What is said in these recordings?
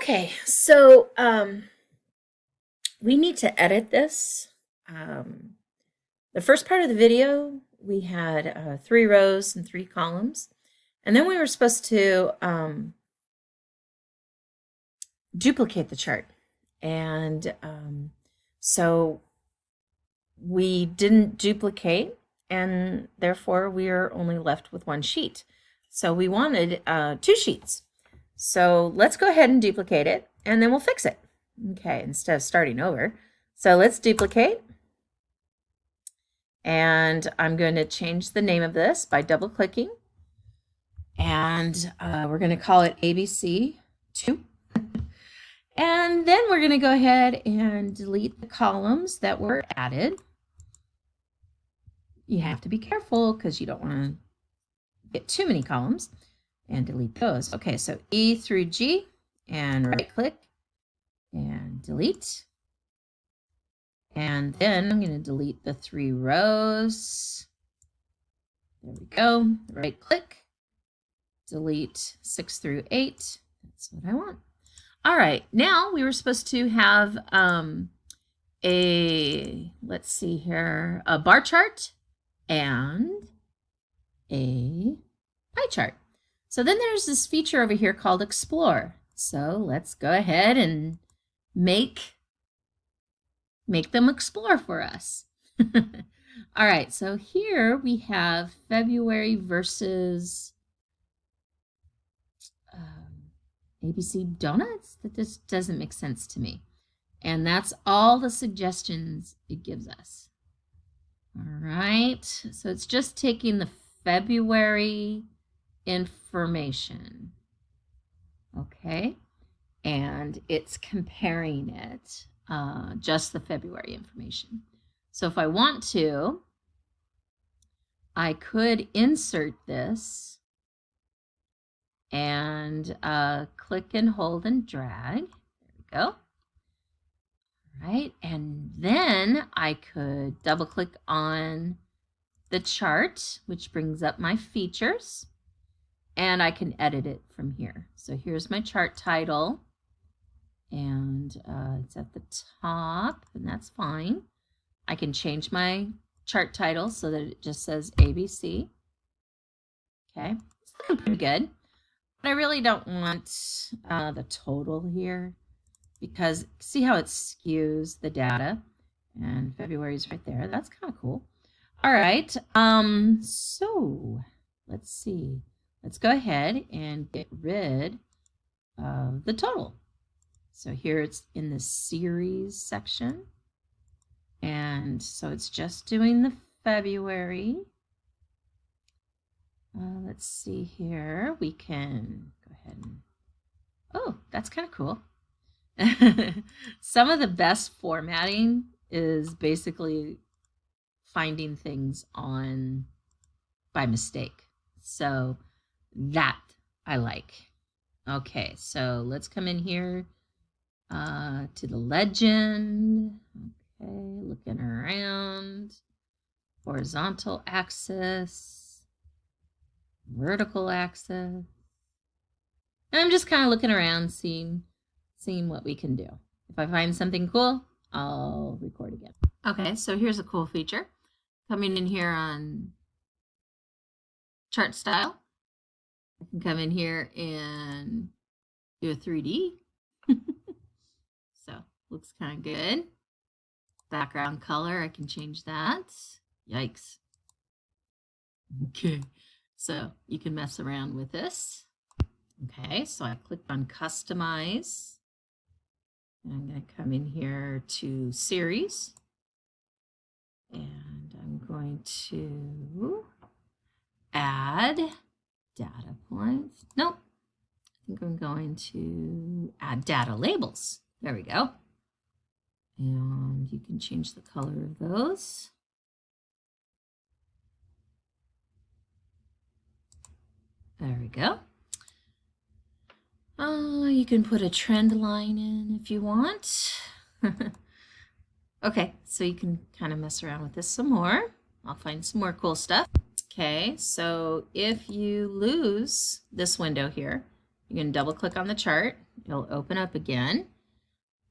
Okay, so we need to edit this. Um, the first part of the video, we had 3 rows and 3 columns, and then we were supposed to duplicate the chart. And so we didn't duplicate, and therefore we are only left with 1 sheet. So we wanted 2 sheets. So let's go ahead and duplicate it, and then we'll fix it. Okay, instead of starting over. So let's duplicate. And I'm going to change the name of this by double clicking. And we're going to call it ABC2. And then we're going to go ahead and delete the columns that were added. You have to be careful because you don't want to get too many columns, and delete those. Okay, so E through G, and right click and delete. And then I'm going to delete the 3 rows. There we go. Right click, delete 6 through 8. That's what I want. All right, now we were supposed to have let's see here, a bar chart and a pie chart. So then there's this feature over here called Explore. So let's go ahead and make them explore for us. All right, so here we have February versus ABC Donuts. That just doesn't make sense to me. And that's all the suggestions it gives us. All right, so it's just taking the February information, okay, and it's comparing it, just the February information. So if I want to, I could insert this and click and hold and drag. There we go. All right, and then I could double click on the chart, which brings up my features, and I can edit it from here. So here's my chart title, and it's at the top, and that's fine. I can change my chart title so that it just says ABC. Okay, it's looking pretty good. But I really don't want the total here, because see how it skews the data, and February's right there. That's kind of cool. All right, so let's see. Let's go ahead and get rid of the total. So here it's in the series section. And so it's just doing the February. Let's see here. We can go ahead and, oh, that's kind of cool. Some of the best formatting is basically finding things on by mistake. So that I like. Okay, so let's come in here to the legend. Okay, looking around. Horizontal axis, vertical axis. And I'm just kind of looking around, seeing what we can do. If I find something cool, I'll record again. Okay, so here's a cool feature. Coming in here on chart style, I can come in here and do a 3D. So looks kind of good. Background color, I can change that. Yikes. Okay, so you can mess around with this. Okay, so I clicked on customize. And I'm going to come in here to series. And I'm going to add data points. Nope. I think I'm going to add data labels. There we go. And you can change the color of those. There we go. You can put a trend line in if you want. Okay, so you can kind of mess around with this some more. I'll find some more cool stuff. Okay, so if you lose this window here, You can double click on the chart. It'll open up again.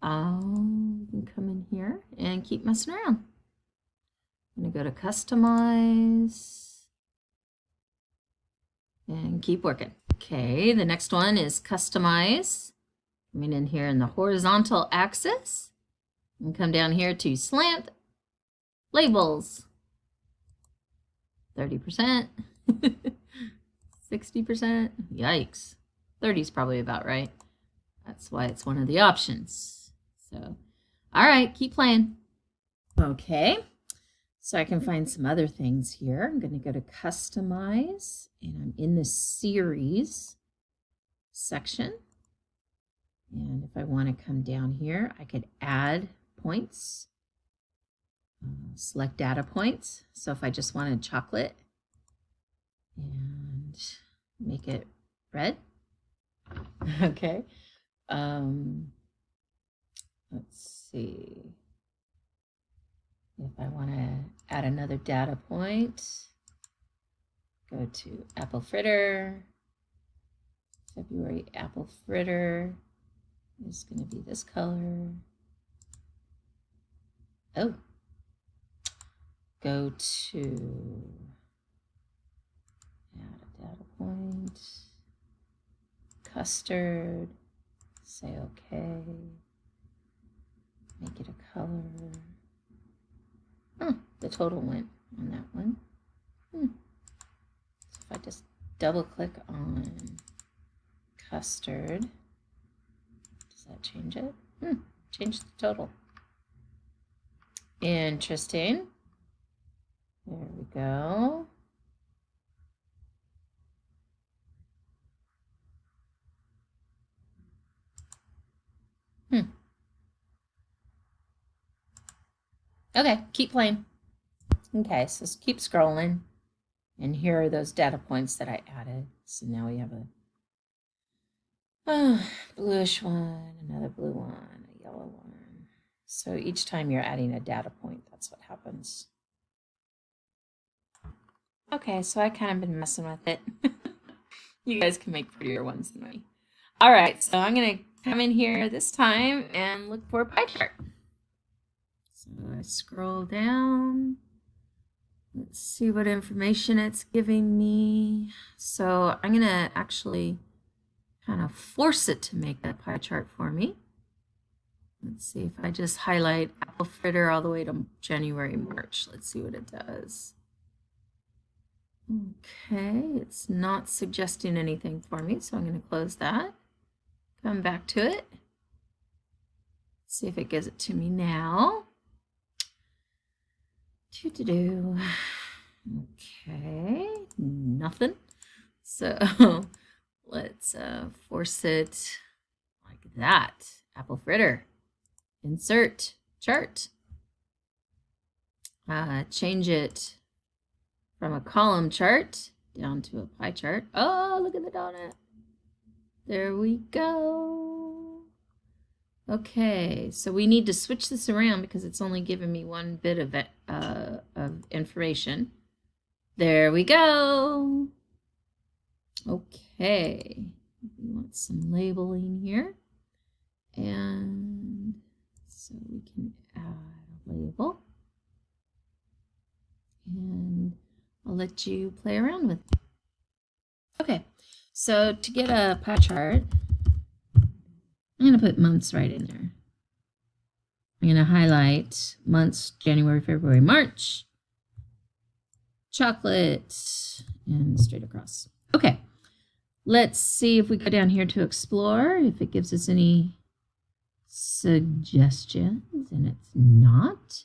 You can come in here and keep messing around. I'm going to go to Customize and keep working. Okay, the next one is Customize. Coming in here in the horizontal axis. And come down here to Slant Labels. 30%. 60%. Yikes. 30 is probably about right. That's why it's one of the options. So, all right, keep playing. Okay, so I can find some other things here. I'm going to go to Customize, and I'm in the Series section. And if I want to come down here, I could add points. Select data points. So if I just wanted chocolate and make it red. Okay. Let's see. If I want to add another data point, go to apple fritter. February apple fritter is going to be this color. Oh. Go to add a data point. Custard. Say okay. Make it a color. Oh, the total went on that one. So if I just double click on custard, does that change it? Change the total. Interesting. There we go. Okay, keep playing. Okay, so keep scrolling. And here are those data points that I added. So now we have a bluish one, another blue one, a yellow one. So each time you're adding a data point, that's what happens. Okay, so I kind of been messing with it. You guys can make prettier ones than me. All right, so I'm going to come in here this time and look for a pie chart. So I scroll down. Let's see what information it's giving me. So I'm going to actually kind of force it to make that pie chart for me. Let's see if I just highlight apple fritter all the way to January, March. Let's see what it does. Okay, it's not suggesting anything for me, so I'm going to close that. Come back to it. See if it gives it to me now. Okay, nothing. So let's force it like that. Apple fritter. Insert chart. Change it from a column chart down to a pie chart. Oh, look at the donut. There we go. Okay, so we need to switch this around because it's only giving me one bit of information. There we go. Okay, we want some labeling here. And so we can add a label. And I'll let you play around with it. Okay, so to get a pie chart, I'm going to put months right in there. I'm going to highlight months, January, February, March, chocolate, and straight across. Okay, let's see if we go down here to explore, if it gives us any suggestions, and it's not.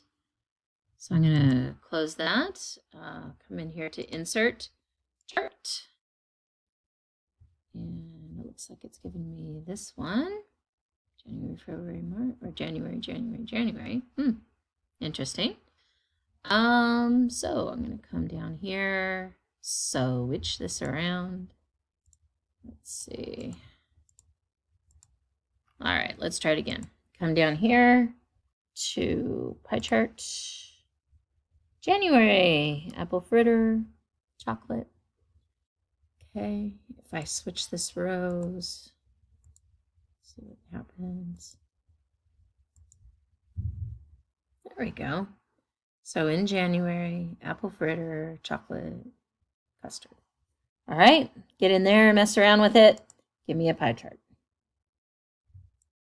So I'm going to close that, come in here to insert chart. And it looks like it's giving me this one. January, February, March, or January. Interesting. So I'm going to come down here, switch this around. Let's see. All right, let's try it again. Come down here to pie chart. January, apple fritter, chocolate. Okay, if I switch this rows, see what happens. There we go. So in January, apple fritter, chocolate, custard. All right, get in there, mess around with it. Give me a pie chart.